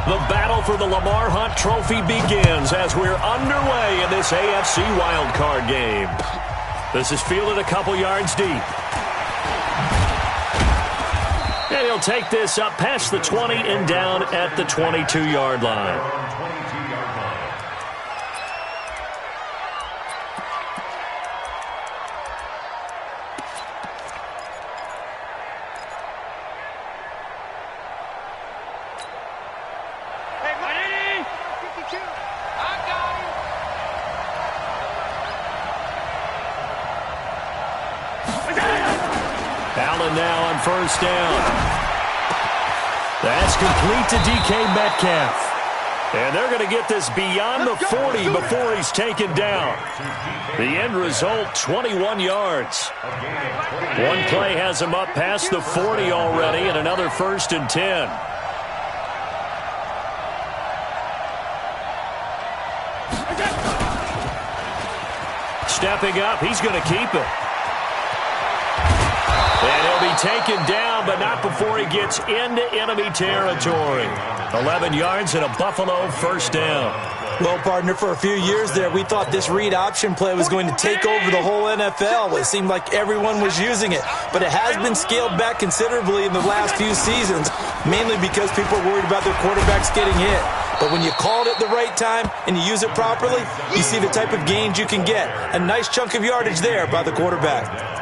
The battle for the Lamar Hunt Trophy begins as we're underway in this AFC wildcard game. This is fielded a couple yards deep. And he'll take this up past the 20 and down at the 22-yard line. Allen now on first down. That's complete to DK Metcalf. And they're going to get this beyond the 40 before he's taken down. The end result, 21 yards. One play has him up past the 40 already, and another 1st and 10. Stepping up, he's going to keep it. And he'll be taken down, but not before he gets into enemy territory. 11 yards and a Buffalo 1st down. Well, partner, for a few years there, we thought this read option play was going to take over the whole NFL. It seemed like everyone was using it, but it has been scaled back considerably in the last few seasons, mainly because people are worried about their quarterbacks getting hit. But when you call it at the right time and you use it properly, you see the type of gains you can get. A nice chunk of yardage there by the quarterback.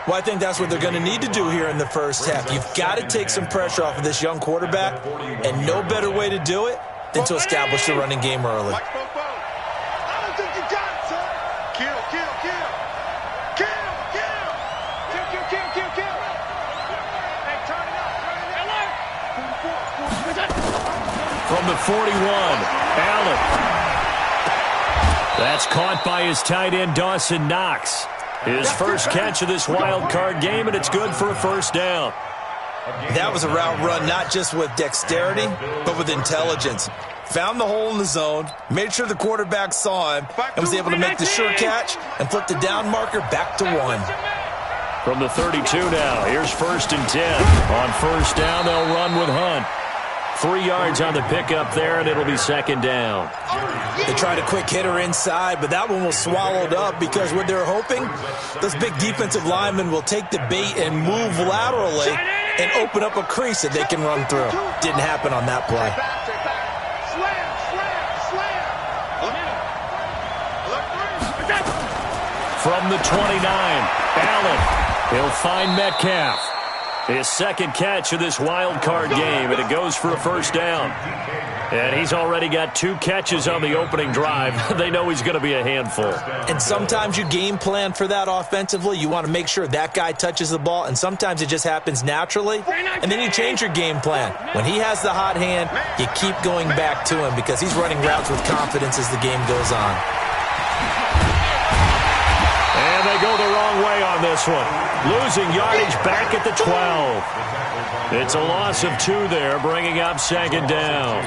Well, I think that's what they're going to need to do here in the first half. You've got to take some pressure off of this young quarterback, and no better way to do it than to establish the running game early. I don't think you got it, son. Kill. Hey, turn it up. From the 41, Allen. That's caught by his tight end, Dawson Knox. His first catch of this wild card game, and it's good for a 1st down. That was a route run not just with dexterity, but with intelligence. Found the hole in the zone, made sure the quarterback saw him, and was able to make the sure catch and flip the down marker back to 1. From the 32 now, here's 1st and 10. On 1st down, they'll run with Hunt. 3 yards on the pickup there, and it'll be 2nd down. They tried a quick hitter inside, but that one was swallowed up because what they're hoping, those big defensive linemen will take the bait and move laterally and open up a crease that they can run through. Didn't happen on that play. From the 29, Allen. He'll find Metcalf. His 2nd catch of this wild card game, and it goes for a 1st down. And he's already got 2 catches on the opening drive. They know he's going to be a handful. And sometimes you game plan for that offensively. You want to make sure that guy touches the ball, and sometimes it just happens naturally, and then you change your game plan. When he has the hot hand, you keep going back to him because he's running routes with confidence as the game goes on. And they go the wrong way on this one. Losing yardage back at the 12. It's a loss of 2 there, bringing up 2nd down.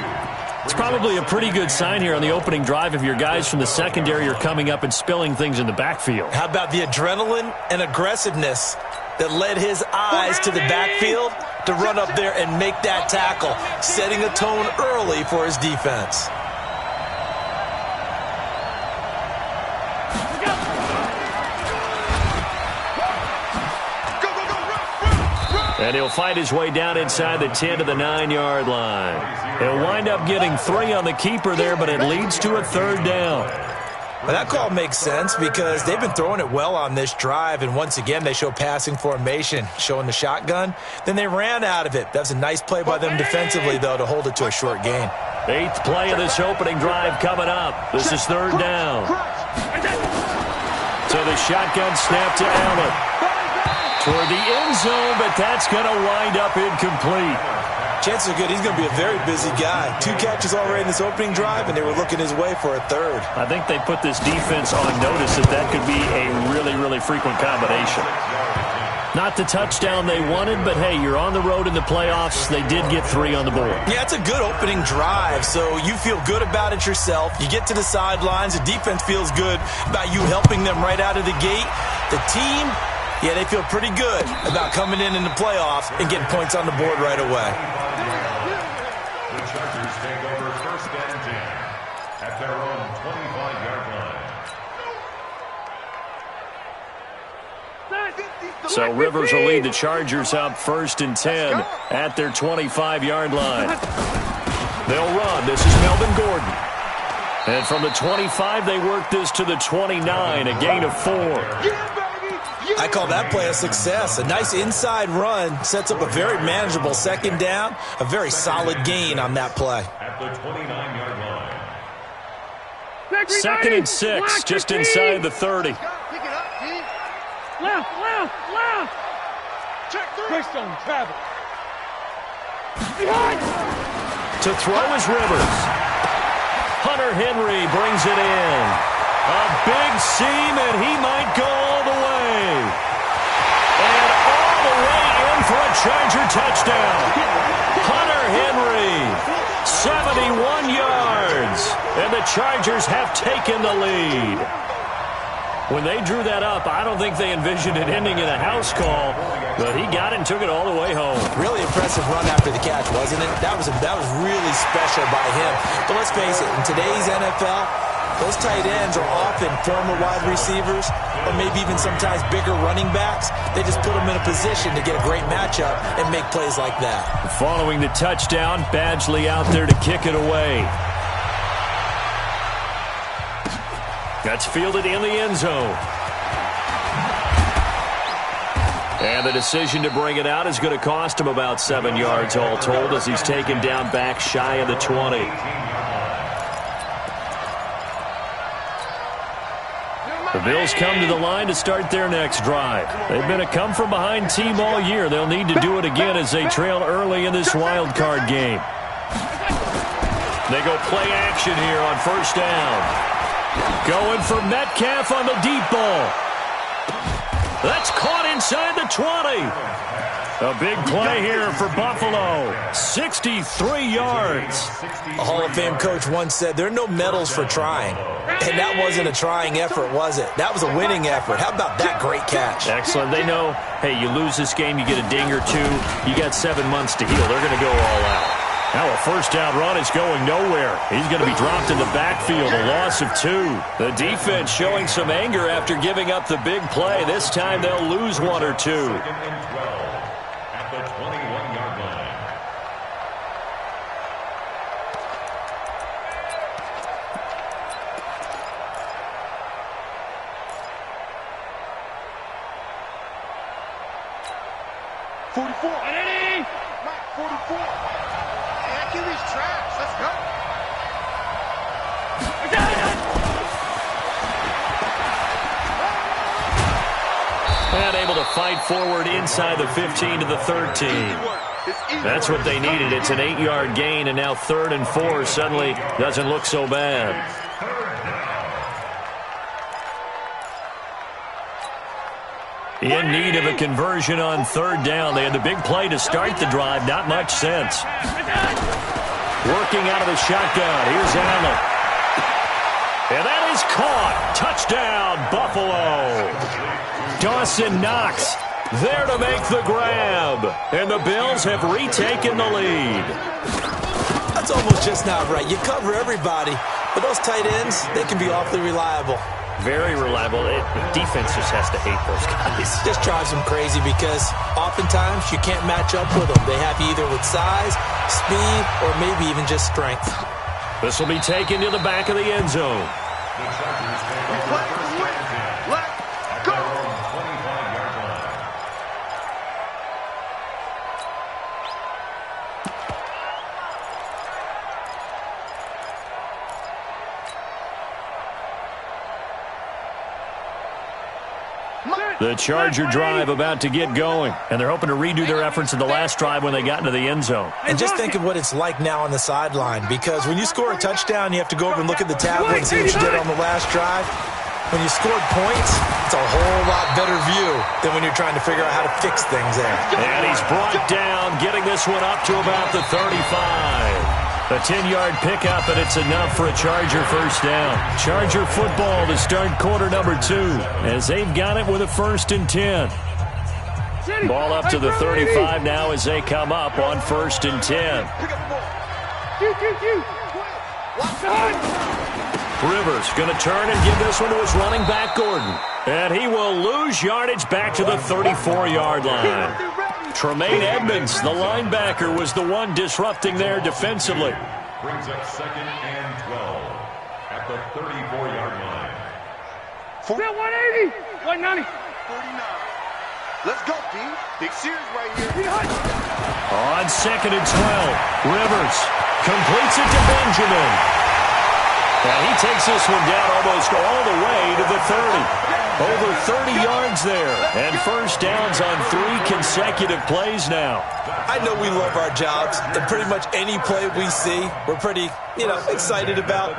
It's probably a pretty good sign here on the opening drive if your guys from the secondary are coming up and spilling things in the backfield. How about the adrenaline and aggressiveness that led his eyes to the backfield to run up there and make that tackle, setting a tone early for his defense. And he'll fight his way down inside the 10 to the 9-yard line. He'll wind up getting 3 on the keeper there, but it leads to a 3rd down. Well, that call makes sense because they've been throwing it well on this drive, and once again they show passing formation, showing the shotgun. Then they ran out of it. That was a nice play by them defensively, though, to hold it to a short gain. 8th play of this opening drive coming up. This is 3rd down. So the shotgun snap to Allen. Toward the end zone, but that's going to wind up incomplete. Chances are good he's going to be a very busy guy. 2 catches already in this opening drive, and they were looking his way for a 3rd. I think they put this defense on notice that could be a really, really frequent combination. Not the touchdown they wanted, but hey, you're on the road in the playoffs. They did get 3 on the board. Yeah, it's a good opening drive, so you feel good about it yourself. You get to the sidelines. The defense feels good about you helping them right out of the gate. The team, yeah, they feel pretty good about coming in the playoffs and getting points on the board right away. The Chargers take over first and 10 at their own 25-yard line. So Rivers will lead the Chargers up first and 10 at their 25-yard line. They'll run. This is Melvin Gordon. And from the 25, they work this to the 29, a gain of 4. I call that play a success. A nice inside run sets up a very manageable second down, a very solid gain on that play. At the 29-yard line. Second and 6, just inside the 30. Left. Check three. Quick zone, travel. Behind. To throw is Rivers. Hunter Henry brings it in. A big seam, and he might go all the way. And all the way in for a Charger touchdown. Hunter Henry, 71 yards. And the Chargers have taken the lead. When they drew that up, I don't think they envisioned it ending in a house call, but he got it and took it all the way home. Really impressive run after the catch, wasn't it? That was really special by him. But let's face it, in today's NFL, those tight ends are often former wide receivers or maybe even sometimes bigger running backs. They just put them in a position to get a great matchup and make plays like that. Following the touchdown, Badgley out there to kick it away. That's fielded in the end zone. And the decision to bring it out is going to cost him about 7 yards all told as he's taken down back shy of the 20. The Bills come to the line to start their next drive. They've been a come-from-behind team all year. They'll need to do it again as they trail early in this wild card game. They go play action here on first down. Going for Metcalf on the deep ball. That's caught inside the 20. A big play here for Buffalo. 63 yards. A Hall of Fame coach once said, there are no medals for trying. And that wasn't a trying effort, was it? That was a winning effort. How about that great catch? Excellent. They know, hey, you lose this game, you get a ding or two. You got 7 months to heal. They're going to go all out. Now a first down run is going nowhere. He's going to be dropped in the backfield, a loss of 2. The defense showing some anger after giving up the big play. This time they'll lose 1 or 2. Second and 12 at the 21-yard line. Mike, 44. That QB's trash. Let's go. And able to fight forward inside the 15 to the 13. That's what they needed. It's an 8-yard gain, and now 3rd and 4 suddenly doesn't look so bad. In need of a conversion on 3rd down. They had the big play to start the drive. Not much sense. Working out of the shotgun. Here's Allen. And that is caught. Touchdown, Buffalo. Dawson Knox there to make the grab. And the Bills have retaken the lead. That's almost just not right. You cover everybody, but those tight ends, they can be awfully reliable. Very reliable. The defense just has to hate those guys. Just drives them crazy because oftentimes you can't match up with them. They have you either with size, speed, or maybe even just strength. This will be taken to the back of the end zone. Let's go. The Charger drive about to get going, and they're hoping to redo their efforts in the last drive when they got into the end zone. And just think of what it's like now on the sideline, because when you score a touchdown, you have to go over and look at the tablet and see what you did on the last drive. When you scored points, it's a whole lot better view than when you're trying to figure out how to fix things there. And he's brought down, getting this one up to about the 35. A 10-yard pickup, and it's enough for a Charger first down. Charger football to start quarter number 2, as they've got it with a 1st and 10. Ball up to the 35 now as they come up on 1st and 10. Rivers going to turn and give this one to his running back, Gordon. And he will lose yardage back to the 34-yard line. Tremaine Edmonds, the linebacker, was the one disrupting there defensively. Brings up 2nd and 12 at the 34-yard line. 180. 190. 39. Let's go, D. Big series right here. On 2nd and 12, Rivers completes it to Benjamin. And he takes this one down almost all the way to the 30. Over 30 yards there. And first downs on 3 consecutive plays now. I know we love our jobs, and pretty much any play we see, we're pretty, excited about.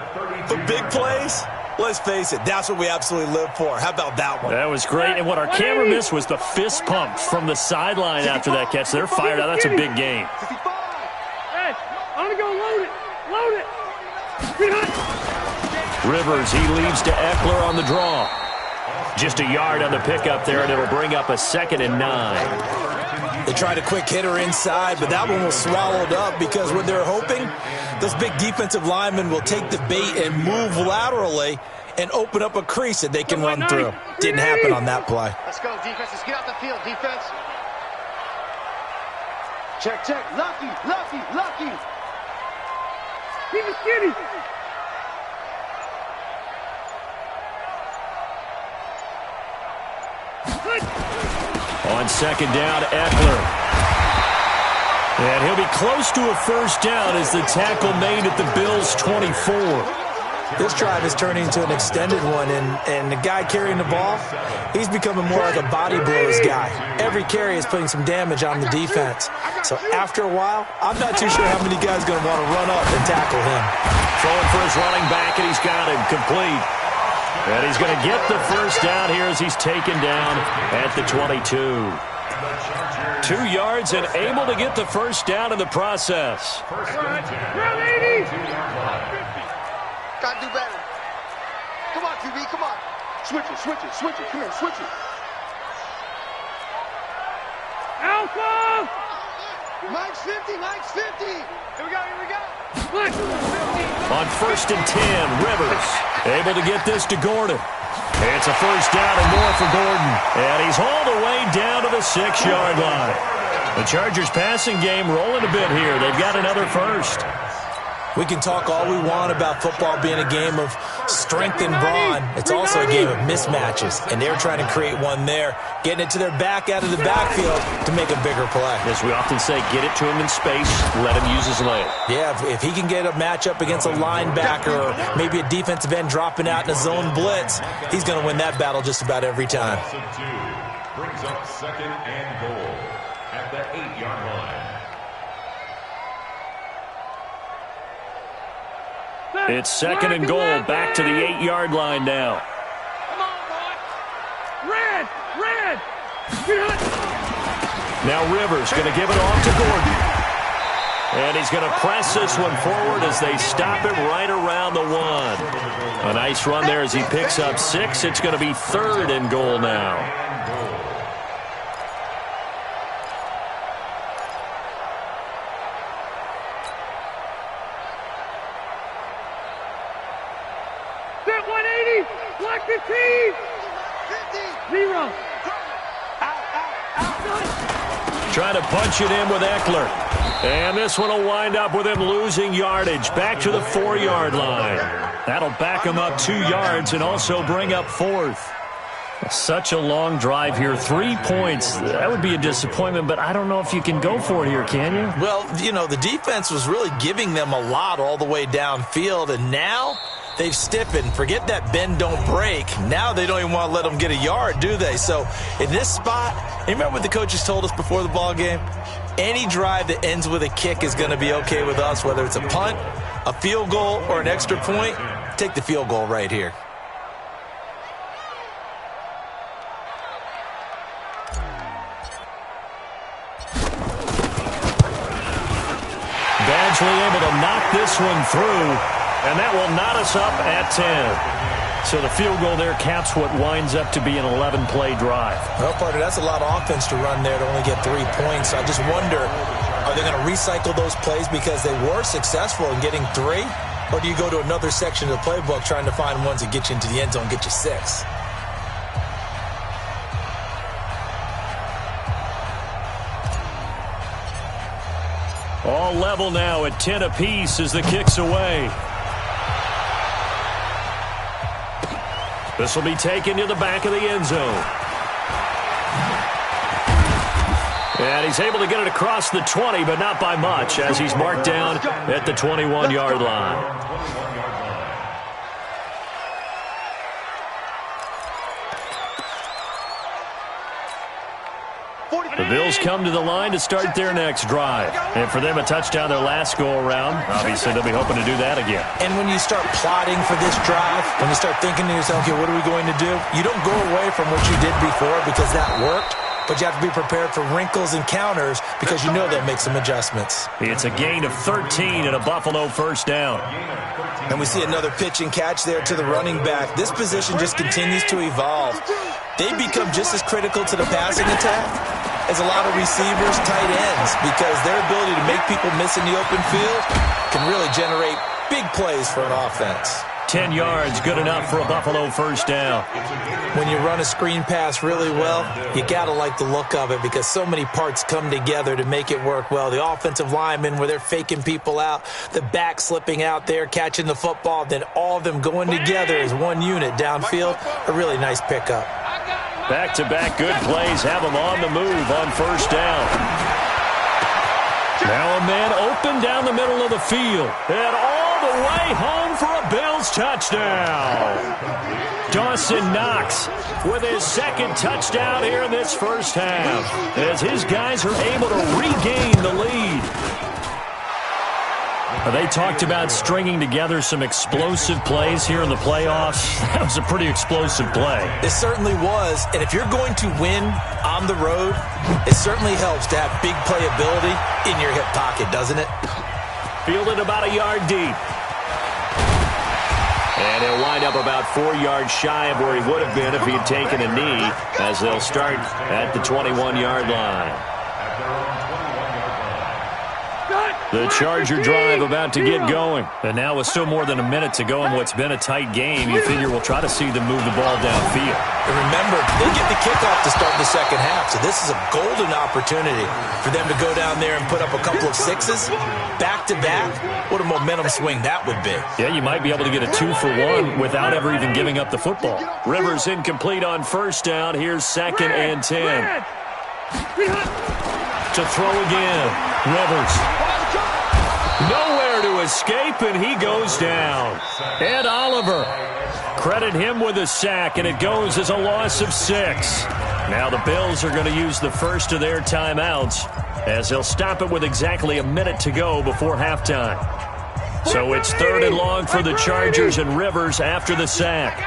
But big plays, let's face it, that's what we absolutely live for. How about that one? That was great. And what our camera missed was the fist pump from the sideline after that catch. They're fired out. That's a big game. Hey, I'm going to go load it. Load it. Rivers, he leads to Eckler on the draw. Just a yard on the pickup there, and it'll bring up a 2nd and 9. They tried a quick hitter inside, but that one was swallowed up because what they're hoping, those big defensive linemen will take the bait and move laterally and open up a crease that they can run through. Didn't happen on that play. Let's go, defense. Let's get out the field, defense. Check, check. Lucky, lucky, lucky. Keep it skinny. On 2nd down, Eckler. And he'll be close to a first down as the tackle made at the Bills' 24. This drive is turning into an extended one, and the guy carrying the ball, he's becoming more like a body blows guy. Every carry is putting some damage on the defense. So after a while, I'm not too sure how many guys are going to want to run up and tackle him. Throwing for his running back, and he's got him complete. And he's going to get the first down here as he's taken down at the 22. 2 yards and able to get the first down in the process. Gotta do better. Come on, QB, come on. Switch it, switch it, switch it. Come here, switch it. Alpha! Mike's 50, Mike's 50. Here we go, here we go. On 1st and 10, Rivers able to get this to Gordon. It's a first down and more for Gordon. And he's hauled away down to the 6-yard line. The Chargers passing game rolling a bit here. They've got another first. We can talk all we want about football being a game of strength and brawn. It's also a game of mismatches, and they're trying to create one there, getting it to their back out of the backfield to make a bigger play. As we often say, get it to him in space, let him use his leg. Yeah, if he can get a matchup against a linebacker or maybe a defensive end dropping out in a zone blitz, he's going to win that battle just about every time. Brings up 2nd and goal at the 8-yard line. It's 2nd and goal, back to the 8-yard line now. Come on, boy. Red, red. Now Rivers going to give it off to Gordon. And he's going to press this one forward as they stop it right around the 1. A nice run there as he picks up 6. It's going to be 3rd and goal now. Trying to punch it in with Eckler. And this one will wind up with him losing yardage back to the 4-yard line. That'll back him up 2 yards and also bring up 4th. Such a long drive here. 3 points. That would be a disappointment, but I don't know if you can go for it here, can you? Well, the defense was really giving them a lot all the way downfield, and now they've stiffened. Forget that bend, don't break. Now they don't even want to let them get a yard, do they? So in this spot, you remember what the coaches told us before the ball game? Any drive that ends with a kick is going to be okay with us, whether it's a punt, a field goal, or an extra point. Take the field goal right here. Badgley able to knock this one through, and that will knot us up at 10. So the field goal there caps what winds up to be an 11-play drive. Well, partner, that's a lot of offense to run there to only get 3 points. I just wonder, Are they going to recycle those plays because they were successful in getting 3? Or do you go to another section of the playbook trying to find ones that get you into the end zone, get you 6? All level now at 10 apiece as the kick's away. This will be taken to the back of the end zone. And he's able to get it across the 20, but not by much, as he's marked down at the 21-yard line. The Bills come to the line to start their next drive. And for them, a touchdown their last go-around. Obviously, they'll be hoping to do that again. And when you start plotting for this drive, when you start thinking to yourself, okay, what are we going to do? You don't go away from what you did before because that worked. But you have to be prepared for wrinkles and counters because you know they'll make some adjustments. It's a gain of 13 and a Buffalo first down. And we see another pitch and catch there to the running back. This position just continues to evolve. They become just as critical to the passing attack as a lot of receivers, tight ends, because their ability to make people miss in the open field can really generate big plays for an offense. 10 yards, good enough for a Buffalo first down. When you run a screen pass really well, you got to like the look of it because so many parts come together to make it work well. The offensive linemen where they're faking people out, the back slipping out there, catching the football, then all of them going together as one unit downfield. A really nice pickup. Back-to-back good plays have them on the move on first down. Now a man open down the middle of the field. And all the way home for a Bills touchdown. Dawson Knox with his second touchdown here in this first half as his guys are able to regain the lead. They talked about stringing together some explosive plays here in the playoffs. That was a pretty explosive play. It certainly was. And if you're going to win on the road, it certainly helps to have big playability in your hip pocket, doesn't it? Fielded about a yard deep. And he'll wind up about 4 yards shy of where he would have been if he'd taken a knee, as they'll start at the 21-yard line. The Charger drive about to get going. And now with still more than a minute to go in what's been a tight game, you figure we'll try to see them move the ball downfield. And remember, they get the kickoff to start the second half, so this is a golden opportunity for them to go down there and put up a couple of sixes back-to-back. What a momentum swing that would be. Yeah, you might be able to get a 2-for-1 without ever even giving up the football. Rivers incomplete on first down. Here's 2nd and 10. To throw again. Rivers. Nowhere to escape, and he goes down. Ed Oliver, credit him with a sack, and it goes as a loss of 6. Now the Bills are going to use the first of their timeouts as they'll stop it with exactly a minute to go before halftime. So it's 3rd and long for the Chargers and Rivers after the sack.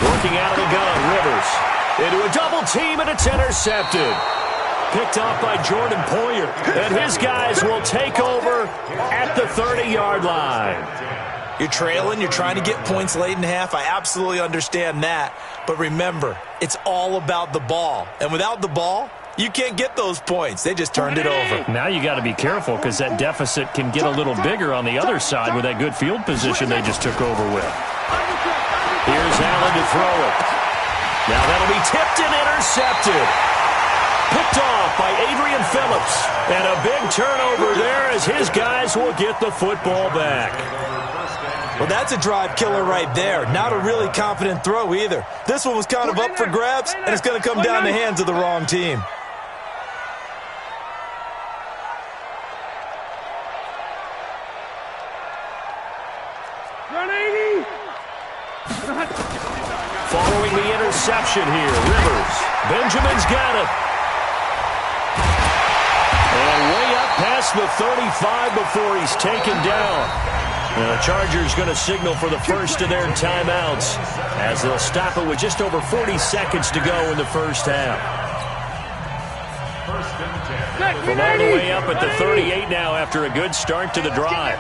Working out of the gun, Rivers into a double team, and it's intercepted. Picked off by Jordan Poyer. And his guys will take over at the 30-yard line. You're trailing. You're trying to get points late in half. I absolutely understand that. But remember, it's all about the ball. And without the ball, you can't get those points. They just turned it over. Now you got to be careful because that deficit can get a little bigger on the other side with that good field position they just took over with. Here's Allen to throw it. Now that'll be tipped and intercepted. Picked off by Adrian Phillips. And a big turnover there as his guys will get the football back. Well, that's a drive killer right there. Not a really confident throw either. This one was kind of up for grabs, and it's going to come down the hands of the wrong team. Following the interception here, Rivers. Benjamin's got it. And way up past the 35 before he's taken down. And the Chargers going to signal for the first of their timeouts as they'll stop it with just over 40 seconds to go in the first half. From all the way up at the 38 now after a good start to the drive.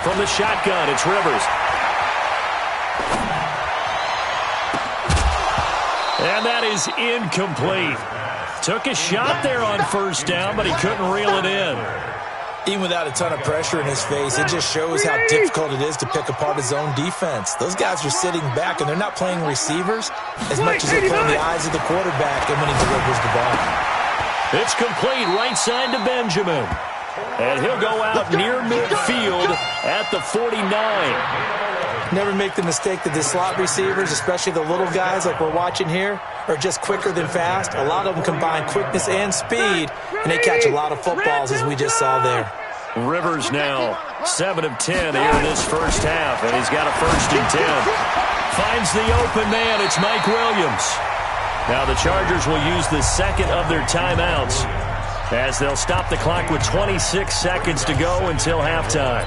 From the shotgun, it's Rivers. And that is incomplete. Took a shot there on first down, but he couldn't reel it in. Even without a ton of pressure in his face, it just shows how difficult it is to pick apart his own defense. Those guys are sitting back, and they're not playing receivers as much as they're playing the eyes of the quarterback and when he delivers the ball. It's complete right side to Benjamin. And he'll go out near midfield at the 49. Never make the mistake that the slot receivers, especially the little guys like we're watching here, are just quicker than fast. A lot of them combine quickness and speed, and they catch a lot of footballs, as we just saw there. Rivers now 7 of 10 here in this first half, and he's got a 1st and 10. Finds the open man. It's Mike Williams. Now the Chargers will use the second of their timeouts as they'll stop the clock with 26 seconds to go until halftime.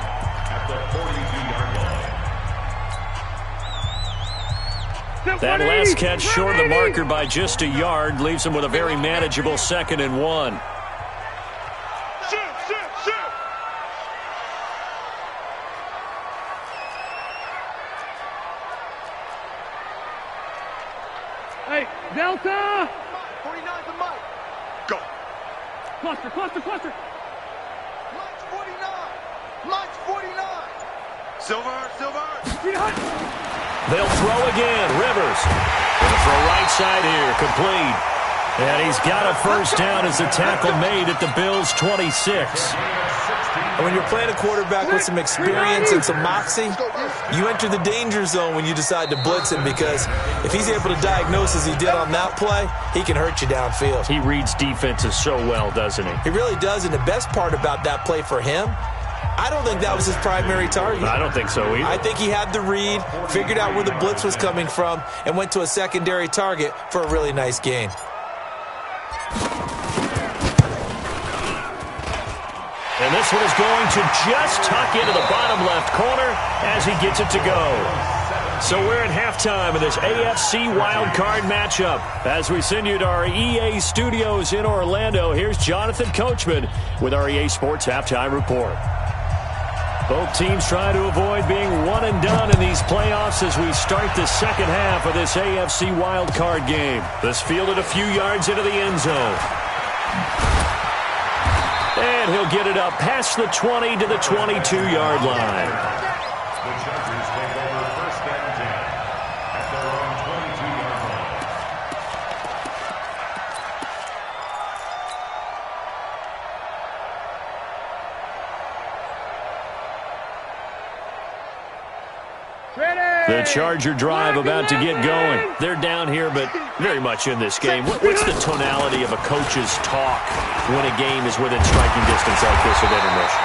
That last catch short of the marker by just a yard leaves him with a very manageable 2nd and 1. Hey, Delta! 49 to Mike. Go. Cluster. Mike's 49. Silver. They'll throw again. Rivers going to throw right side here. Complete. And he's got a 1st down as the tackle made at the Bills' 26. And when you're playing a quarterback with some experience and some moxie, you enter the danger zone when you decide to blitz him, because if he's able to diagnose as he did on that play, he can hurt you downfield. He reads defenses so well, doesn't he? He really does, and the best part about that play for him, I don't think that was his primary target. I don't think so either. I think he had the read, figured out where the blitz was coming from, and went to a secondary target for a really nice gain. And this one is going to just tuck into the bottom left corner as he gets it to go. So we're at halftime of this AFC wildcard matchup. As we send you to our EA studios in Orlando, here's Jonathan Coachman with our EA Sports Halftime Report. Both teams trying to avoid being one and done in these playoffs as we start the second half of this AFC wildcard game. This fielded a few yards into the end zone. And he'll get it up past the 20 to the 22-yard line. The Chargers take over 1st and 10 at their own 22-yard line. The Charger drive about to get going. They're down here, but very much in this game. What's the tonality of a coach's talk when a game is within striking distance like this at intermission?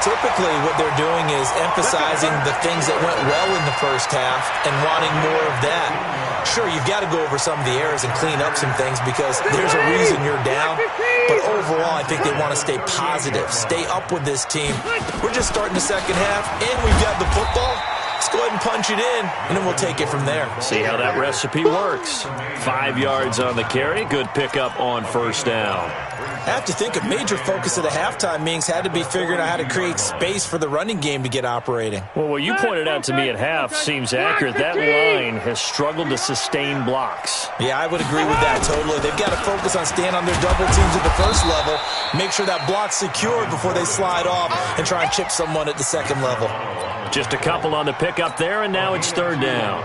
Typically, what they're doing is emphasizing the things that went well in the first half and wanting more of that. Sure, you've got to go over some of the errors and clean up some things because there's a reason you're down. But overall, I think they want to stay positive, stay up with this team. We're just starting the second half, and we've got the football. Let's go ahead and punch it in, and then we'll take it from there. See how that recipe works. 5 yards on the carry. Good pickup on 1st down. I have to think a major focus of the halftime meetings had to be figuring out how to create space for the running game to get operating. Well, what you pointed out to me at half seems accurate. That line has struggled to sustain blocks. Yeah, I would agree with that totally. They've got to focus on staying on their double teams at the first level, make sure that block's secured before they slide off and try and chip someone at the second level. Just a couple on the pickup there, and now it's 3rd down.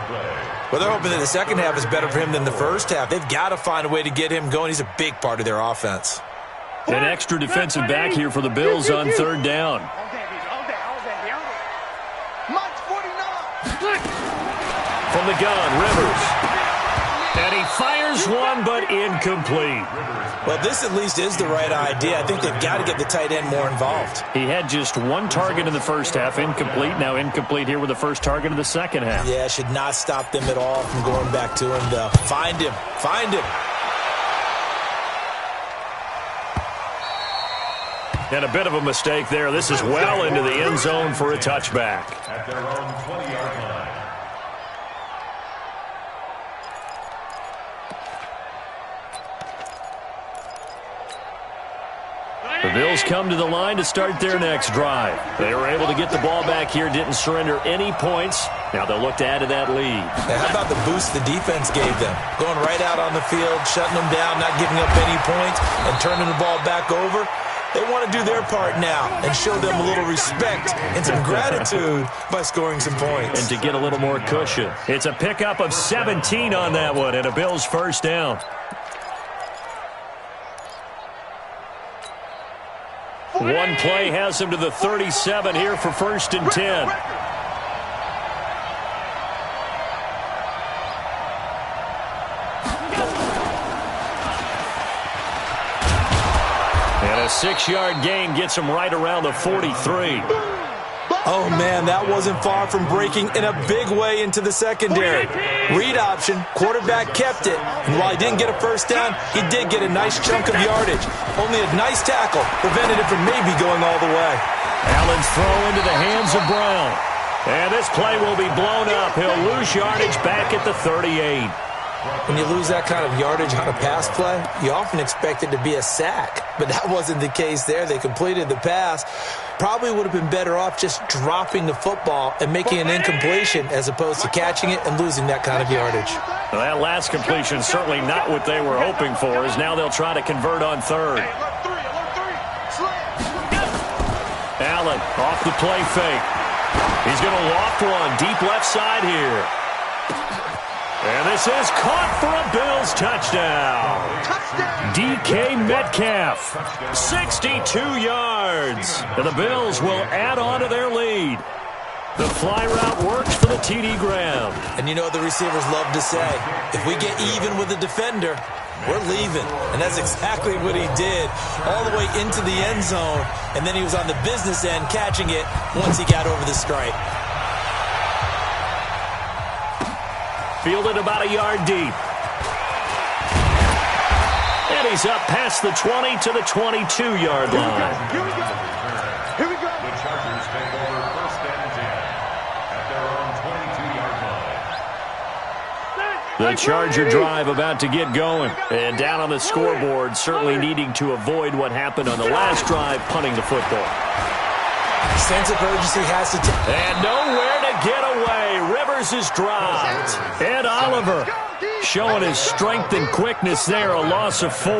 Well, they're hoping that the second half is better for him than the first half. They've got to find a way to get him going. He's a big part of their offense. An extra defensive back here for the Bills on 3rd down. Mike's 49. From the gun, Rivers. And he fires one, but incomplete. Well, this at least is the right idea. I think they've got to get the tight end more involved. He had just one target in the first half, incomplete. Now incomplete here with the first target of the second half. Yeah, should not stop them at all from going back to him, though. Find him. Find him. And a bit of a mistake there. This is well into the end zone for a touchback. At their own 20-yard line. Bills come to the line to start their next drive. They were able to get the ball back here, didn't surrender any points. Now they'll look to add to that lead. Now, how about the boost the defense gave them? Going right out on the field, shutting them down, not giving up any points, and turning the ball back over. They want to do their part now and show them a little respect and some gratitude by scoring some points. And to get a little more cushion. It's a pickup of 17 on that one and a Bills first down. One play has him to the 37 here for 1st and 10. And a 6-yard gain gets him right around the 43. Oh, man, that wasn't far from breaking in a big way into the secondary. Read option, quarterback kept it. And while he didn't get a first down, he did get a nice chunk of yardage. Only a nice tackle prevented it from maybe going all the way. Allen's throw into the hands of Brown. And this play will be blown up. He'll lose yardage back at the 38. When you lose that kind of yardage on a pass play, you often expect it to be a sack. But that wasn't the case there. They completed the pass. Probably would have been better off just dropping the football and making an incompletion as opposed to catching it and losing that kind of yardage. Well, that last completion certainly not what they were hoping for, as now they'll try to convert on third. Allen off the play fake. He's going to loft one deep left side here. And this is caught for a Bills touchdown. DK Metcalf, 62 yards. And the Bills will add on to their lead. The fly route works for the TD Graham. And you know what the receivers love to say? If we get even with the defender, we're leaving. And that's exactly what he did, all the way into the end zone. And then he was on the business end catching it once he got over the stripe. Fielded about a yard deep. And he's up past the 20 to the 22-yard line. Here we go. Here we go. The Chargers take over 1st and 10 at their own 22-yard line. The Charger drive about to get going. And down on the scoreboard, certainly needing to avoid what happened on the last drive, punting the football. Sense of urgency has to take. And nowhere to get away. Rivers is dropped. And Oliver showing his strength and quickness there, a loss of 4.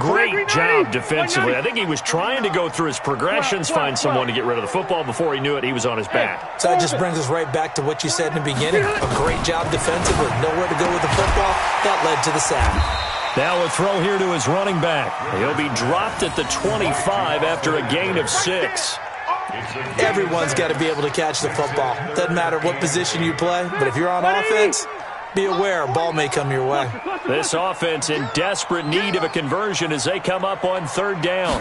Great job defensively. I think he was trying to go through his progressions, find someone to get rid of the football. Before he knew it, he was on his back. So that just brings us right back to what you said in the beginning. A great job defensively. Nowhere to go with the football. That led to the sack. Now a throw here to his running back. He'll be dropped at the 25 after a gain of 6. Everyone's got to be able to catch the football. Doesn't matter what position you play, but if you're on offense, be aware a ball may come your way. This offense in desperate need of a conversion as they come up on 3rd down.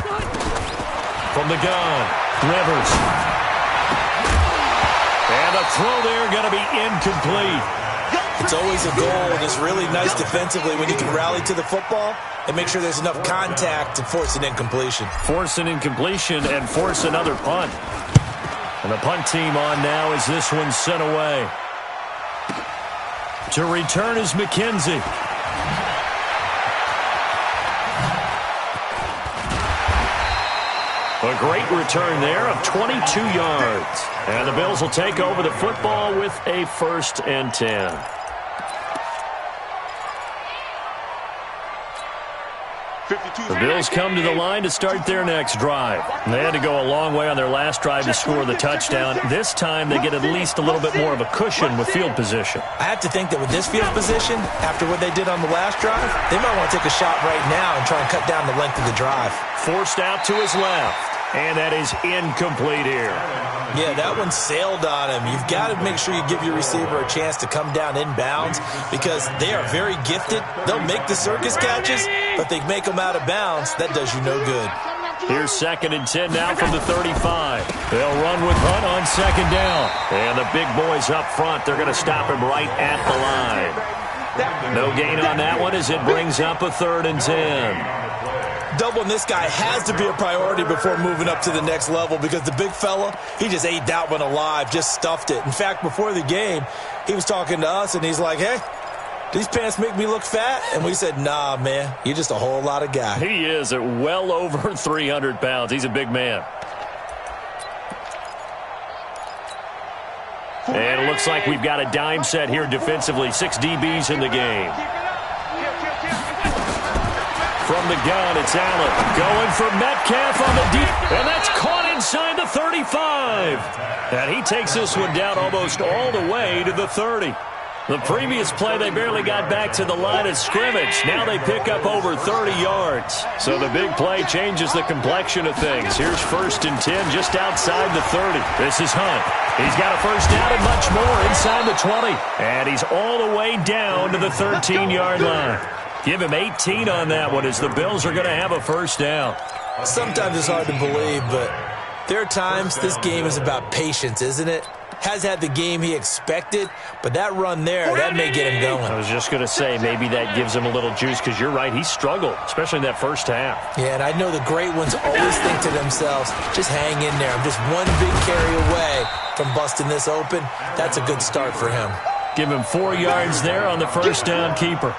From the gun, Rivers. And the throw there going to be incomplete. It's always a goal, and it's really nice defensively when you can rally to the football and make sure there's enough contact to force an incompletion. Force an incompletion and force another punt. And the punt team on now as this one's sent away. To return is McKenzie. A great return there of 22 yards. And the Bills will take over the football with a 1st and 10. The Bills come to the line to start their next drive. They had to go a long way on their last drive to score the touchdown. This time they get at least a little bit more of a cushion with field position. I have to think that with this field position, after what they did on the last drive, they might want to take a shot right now and try and cut down the length of the drive. Forced out to his left. And that is incomplete here. Yeah, that one sailed on him. You've got to make sure you give your receiver a chance to come down inbounds because they are very gifted. They'll make the circus catches, but they make them out of bounds. That does you no good. Here's 2nd and 10 now from the 35. They'll run with Hunt on 2nd down. And the big boys up front, they're going to stop him right at the line. No gain on that one as it brings up a 3rd and 10. Doubling this guy has to be a priority before moving up to the next level because the big fella, he just ate that one alive, just stuffed it. In fact, before the game, he was talking to us, and he's like, hey, these pants make me look fat? And we said, nah, man, you're just a whole lot of guy. He is at well over 300 pounds. He's a big man. And it looks like we've got a dime set here defensively. 6 DBs in the game. From the gun, it's Allen. Going for Metcalf on the deep. And that's caught inside the 35. And he takes this one down almost all the way to the 30. The previous play, they barely got back to the line of scrimmage. Now they pick up over 30 yards. So the big play changes the complexion of things. Here's 1st and 10 just outside the 30. This is Hunt. He's got a first down and much more inside the 20. And he's all the way down to the 13-yard line. Give him 18 on that one as the Bills are going to have a first down. Sometimes it's hard to believe, but there are times this game is about patience, isn't it? Has had the game he expected, but that run there, that may get him going. I was just going to say, maybe that gives him a little juice because you're right, he struggled, especially in that first half. Yeah, and I know the great ones always think to themselves, just hang in there. I'm just one big carry away from busting this open. That's a good start for him. Give him 4 yards there on the first down keeper.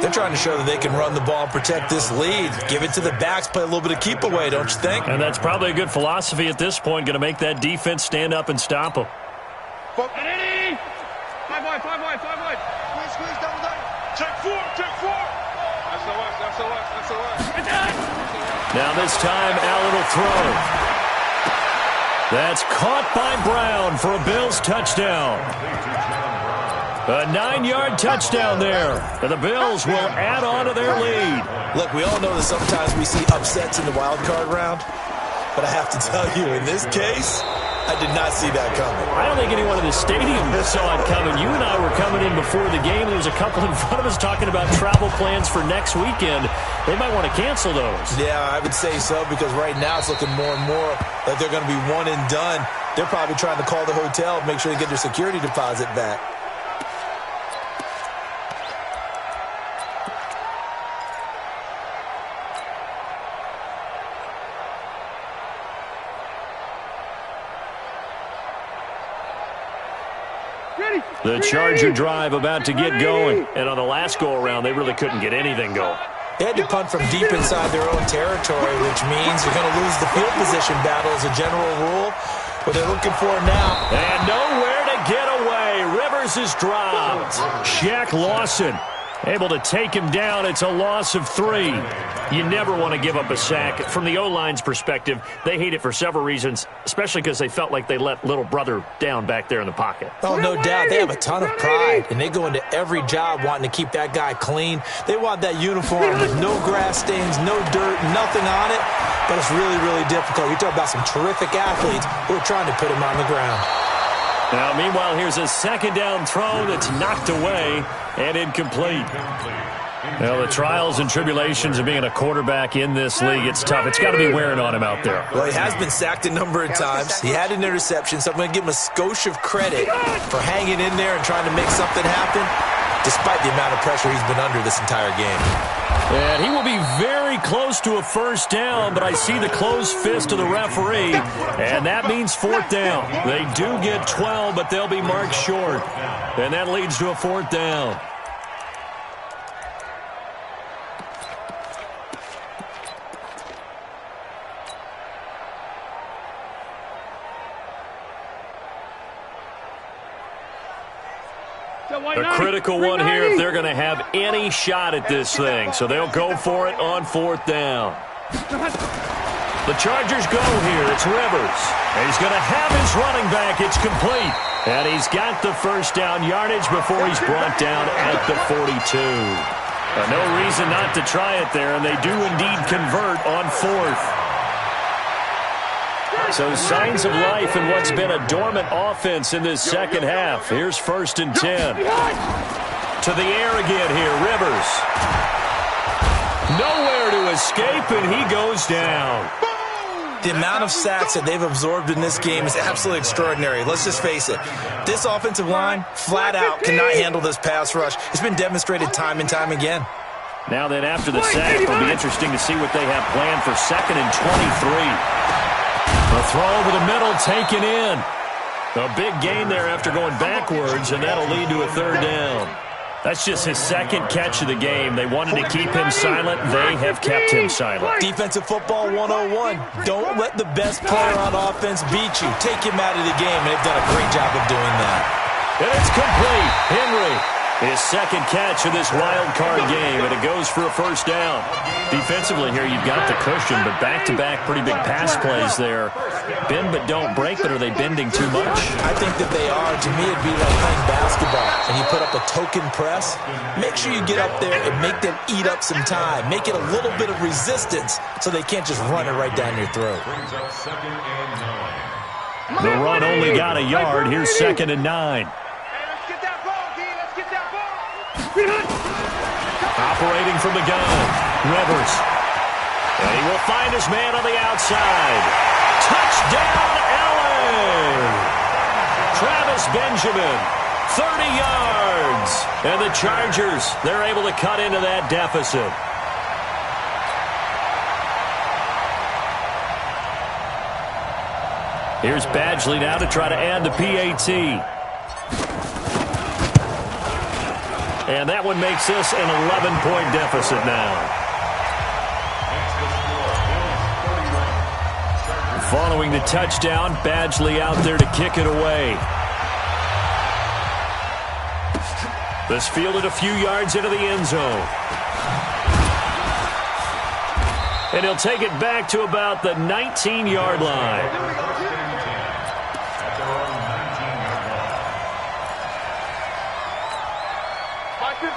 They're trying to show that they can run the ball and protect this lead. Give it to the backs, play a little bit of keep away, don't you think? And that's probably a good philosophy at this point, going to make that defense stand up and stop them. 5 wide. Squeeze, double down. Check 4. That's the left. Now this time, Allen will throw. That's caught by Brown for a Bills touchdown. A 9-yard touchdown there. And the Bills will add on to their lead. Look, we all know that sometimes we see upsets in the wild card round, but I have to tell you, in this case, I did not see that coming. I don't think anyone in the stadium saw it coming. You and I were coming in before the game. There was a couple in front of us talking about travel plans for next weekend. They might want to cancel those. Yeah, I would say so, because right now it's looking more and more like they're going to be one and done. They're probably trying to call the hotel, make sure they get their security deposit back. The Charger drive about to get going. And on the last go-around, they really couldn't get anything going. They had to punt from deep inside their own territory, which means you're going to lose the field position battle as a general rule. What they're looking for now. And nowhere to get away. Rivers is dropped. Shaq Lawson able to take him down. It's a loss of 3. You never want to give up a sack. From the O-line's perspective, they hate it for several reasons, especially because they felt like they let little brother down back there in the pocket. Oh, no doubt. They have a ton of pride, and they go into every job wanting to keep that guy clean. They want that uniform with no grass stains, no dirt, nothing on it, but it's really, really difficult. You're talking about some terrific athletes who are trying to put him on the ground. Now, meanwhile, here's a second down throw that's knocked away and incomplete. Well, the trials and tribulations of being a quarterback in this league, it's tough. It's got to be wearing on him out there. Well, he has been sacked a number of times. He had an interception, so I'm going to give him a skosh of credit for hanging in there and trying to make something happen, despite the amount of pressure he's been under this entire game. And he will be very close to a first down, but I see the closed fist of the referee, and that means 4th down. They do get 12, but they'll be marked short, and that leads to a 4th down. A critical one here if they're going to have any shot at this thing. So they'll go for it on 4th down. The Chargers go here. It's Rivers. And he's going to have his running back. It's complete. And he's got the first down yardage before he's brought down at the 42. No reason not to try it there, and they do indeed convert on 4th. So signs of life in what's been a dormant offense in this second half. Here's 1st and 10. To the air again here, Rivers. Nowhere to escape, and he goes down. The amount of sacks that they've absorbed in this game is absolutely extraordinary. Let's just face it. This offensive line, flat out, cannot handle this pass rush. It's been demonstrated time and time again. Now then, after the sack, it'll be interesting to see what they have planned for 2nd and 23. The throw over the middle taken in. A big gain there after going backwards, and that'll lead to a 3rd down. That's just his second catch of the game. They wanted to keep him silent. They have kept him silent. Defensive football 101. Don't let the best player on offense beat you. Take him out of the game, and they've done a great job of doing that. And it's complete. Henry, his second catch of this wild card game, and it goes for a first down. Defensively here, you've got the cushion, but back-to-back pretty big pass plays there. Bend but don't break, but are they bending too much? I think that they are. To me, it'd be like playing basketball, and you put up a token press. Make sure you get up there and make them eat up some time. Make it a little bit of resistance so they can't just run it right down your throat. The run only got a yard. Here's 2nd and 9. Operating from the gun, Rivers. And he will find his man on the outside. Touchdown, LA! Travis Benjamin, 30 yards. And the Chargers, they're able to cut into that deficit. Here's Badgley now to try to add the PAT. And that one makes this an 11-point deficit now. Following the touchdown, Badgley out there to kick it away. This fielded a few yards into the end zone. And he'll take it back to about the 19-yard line.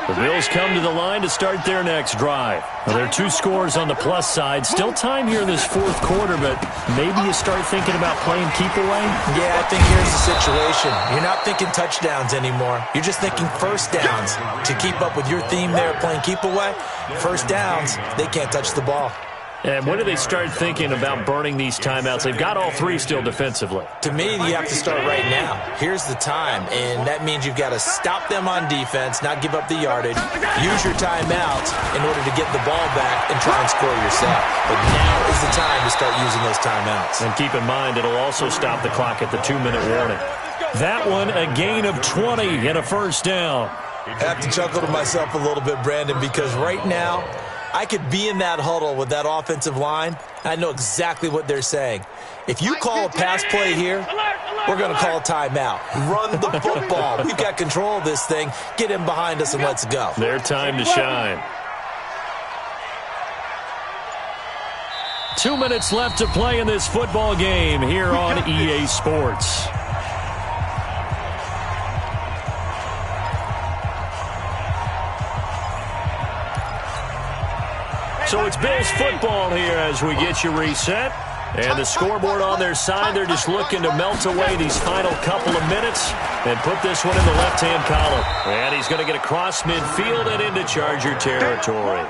The Bills come to the line to start their next drive. Well, there are 2 scores on the plus side. Still time here in this 4th quarter, but maybe you start thinking about playing keep away? Yeah, I think here's the situation. You're not thinking touchdowns anymore. You're just thinking first downs. To keep up with your theme there, playing keep away, first downs, they can't touch the ball. And when do they start thinking about burning these timeouts? They've got all 3 still defensively. To me, you have to start right now. Here's the time, and that means you've got to stop them on defense, not give up the yardage, use your timeouts in order to get the ball back and try and score yourself. But now is the time to start using those timeouts. And keep in mind, it'll also stop the clock at the 2-minute warning. That one, a gain of 20 and a first down. I have to chuckle to myself a little bit, Brandon, because right now, I could be in that huddle with that offensive line. I know exactly what they're saying. If you call a pass play here, we're going to call a timeout. Run the football. We've got control of this thing. Get in behind us and let's go. Their time to shine. 2 minutes left to play in this football game here on EA Sports. So it's Bills football here as we get you reset. And the scoreboard on their side, they're just looking to melt away these final couple of minutes and put this one in the left-hand column. And he's going to get across midfield and into Charger territory.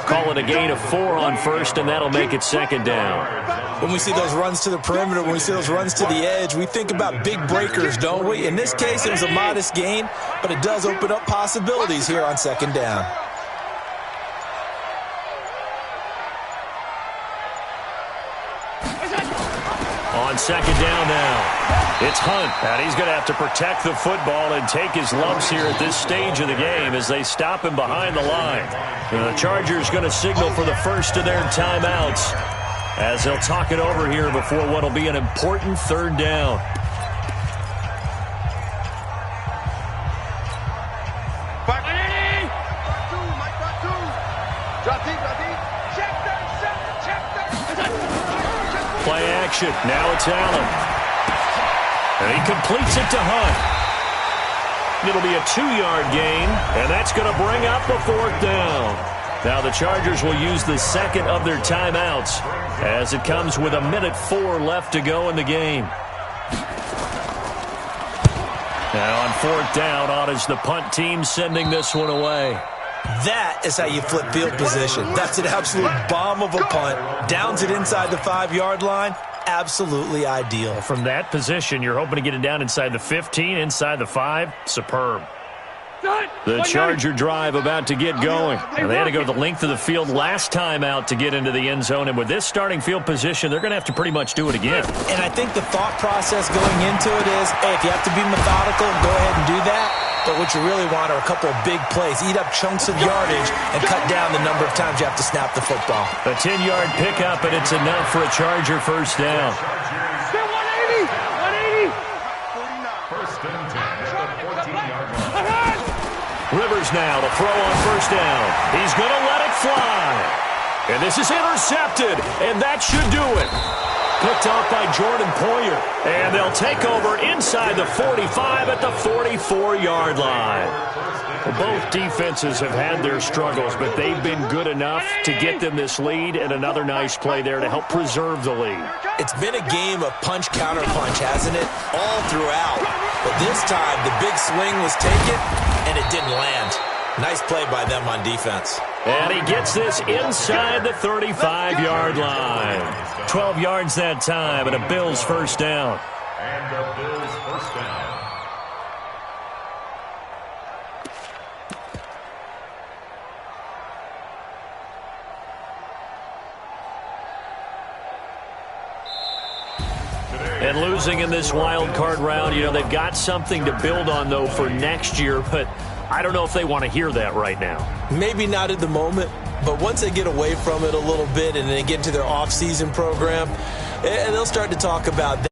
Calling a gain of 4 on first, and that'll make it 2nd down. When we see those runs to the perimeter, when we see those runs to the edge, we think about big breakers, don't we? In this case, it was a modest gain, but it does open up possibilities here on 2nd down. On 2nd down now, it's Hunt, and he's going to have to protect the football and take his lumps here at this stage of the game as they stop him behind the line. And the Chargers going to signal for the first of their timeouts as they'll talk it over here before what will be an important 3rd down. Play action. Now it's Allen. And he completes it to Hunt. It'll be a 2-yard gain, and that's going to bring up the 4th down. Now the Chargers will use the 2nd of their timeouts as it comes with 1:04 left to go in the game. Now on 4th down, on is the punt team sending this one away. That is how you flip field position. That's an absolute bomb of a punt. Downs it inside the 5-yard line. Absolutely ideal. From that position, you're hoping to get it down inside the 15, inside the 5. Superb. The Charger drive about to get going. Now, they had to go the length of the field last time out to get into the end zone, and with this starting field position, they're going to have to pretty much do it again. And I think the thought process going into it is, hey, if you have to be methodical, go ahead and do that. But what you really want are a couple of big plays, eat up chunks of yardage, and cut down the number of times you have to snap the football. A 10-yard pickup, and it's enough for a Charger first down. 180! 180! First and 10 at the 14-yard line. Rivers now to throw on first down. He's going to let it fly. And this is intercepted, and that should do it. Picked off by Jordan Poyer. And they'll take over inside the 45 at the 44-yard line. Well, both defenses have had their struggles, but they've been good enough to get them this lead, and another nice play there to help preserve the lead. It's been a game of punch-counter-punch, hasn't it? All throughout. But this time, the big swing was taken, and it didn't land. Nice play by them on defense. And he gets this inside the 35-yard line. 12 yards that time, and a Bills first down. And the Bills first down. And losing in this wild card round, you know, they've got something to build on, though, for next year, but I don't know if they want to hear that right now. Maybe not at the moment, but once they get away from it a little bit and they get into their off-season program, and they'll start to talk about that.